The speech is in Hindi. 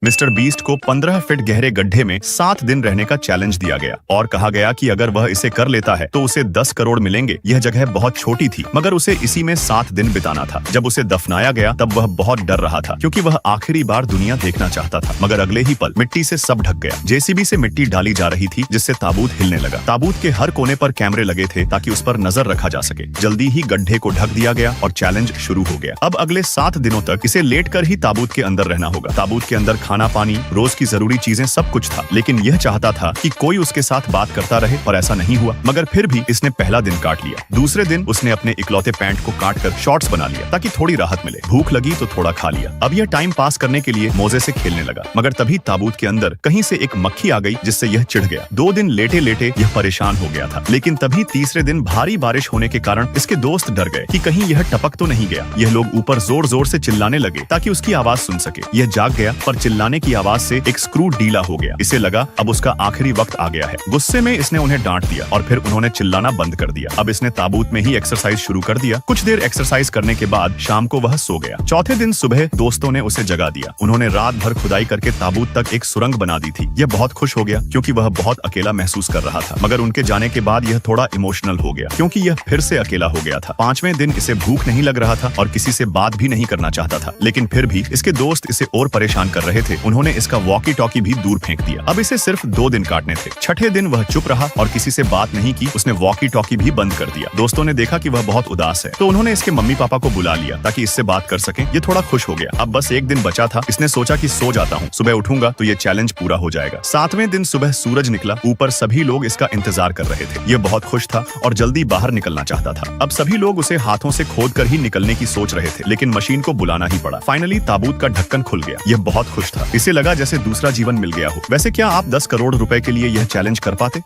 मिस्टर बीस्ट को 15 फीट गहरे गड्ढे में 7 दिन रहने का चैलेंज दिया गया और कहा गया कि अगर वह इसे कर लेता है तो उसे 10 करोड़ मिलेंगे। यह जगह बहुत छोटी थी मगर उसे इसी में 7 दिन बिताना था। जब उसे दफनाया गया तब वह बहुत डर रहा था क्योंकि वह आखिरी बार दुनिया देखना चाहता था। मगर अगले ही पल मिट्टी से सब ढक गया। जेसीबी से मिट्टी डाली जा रही थी जिससे ताबूत हिलने लगा। ताबूत के हर कोने पर कैमरे लगे थे ताकि उस पर नजर रखा जा सके। जल्दी ही गड्ढे को ढक दिया गया और चैलेंज शुरू हो गया। अब अगले 7 दिनों तक इसे लेटकर ही ताबूत के अंदर रहना होगा। ताबूत के अंदर खाना पानी रोज की जरूरी चीजें सब कुछ था, लेकिन यह चाहता था कि कोई उसके साथ बात करता रहे और ऐसा नहीं हुआ। मगर फिर भी इसने पहला दिन काट लिया। दूसरे दिन उसने अपने इकलौते पैंट को काटकर शॉर्ट्स बना लिया ताकि थोड़ी राहत मिले। भूख लगी तो थोड़ा खा लिया। अब यह टाइम पास करने के लिए मोजे से खेलने लगा। मगर तभी ताबूत के अंदर कहीं से एक मक्खी आ गई जिससे यह चिढ़ गया। 2 दिन लेटे लेटे यह परेशान हो गया था। लेकिन तभी तीसरे दिन भारी बारिश होने के कारण इसके दोस्त डर गए कि कहीं यह टपक तो नहीं गया। यह लोग ऊपर जोर जोर से चिल्लाने लगे ताकि उसकी आवाज सुन सके। यह जाग गया पर चिल्लाने की आवाज से एक स्क्रू ढीला हो गया। इसे लगा अब उसका आखिरी वक्त आ गया है। गुस्से में इसने उन्हें डांट दिया और फिर उन्होंने चिल्लाना बंद कर दिया। अब इसने ताबूत में ही एक्सरसाइज शुरू कर दिया। कुछ देर एक्सरसाइज करने के बाद शाम को वह सो गया। चौथे दिन सुबह दोस्तों ने उसे जगा दिया। उन्होंने रात भर खुदाई करके ताबूत तक एक सुरंग बना दी थी। यह बहुत खुश हो गया क्योंकि वह बहुत अकेला महसूस कर रहा था। मगर उनके जाने के बाद यह थोड़ा इमोशनल हो गया क्योंकि यह फिर से अकेला हो गया था। 5वें दिन इसे भूख नहीं लग रहा था और किसी से बात भी नहीं करना चाहता था। लेकिन फिर भी इसके दोस्त इसे और परेशान कर रहे थे। उन्होंने इसका वॉकी टॉकी भी दूर फेंक दिया। अब इसे सिर्फ 2 दिन काटने थे। छठे दिन वह चुप रहा और किसी से बात नहीं की। उसने वॉकी टॉकी भी बंद कर दिया। दोस्तों ने देखा कि वह बहुत उदास है तो उन्होंने इसके मम्मी पापा को बुला लिया ताकि इससे बात कर सकें। ये थोड़ा खुश हो गया। अब बस 1 दिन बचा था। इसने सोचा कि सो जाता हूँ, सुबह उठूंगा तो ये चैलेंज पूरा हो जाएगा। 7वें दिन सुबह सूरज निकला। ऊपर सभी लोग इसका इंतजार कर रहे थे। ये बहुत खुश था और जल्दी बाहर निकलना चाहता था। अब सभी लोग उसे हाथों से खोद कर ही निकलने की सोच रहे थे, लेकिन मशीन को बुलाना ही पड़ा। फाइनली ताबूत का ढक्कन खुल गया। यह बहुत खुश था। इसे लगा जैसे दूसरा जीवन मिल गया हो। वैसे क्या आप 10 करोड़ रुपए के लिए यह चैलेंज कर पाते?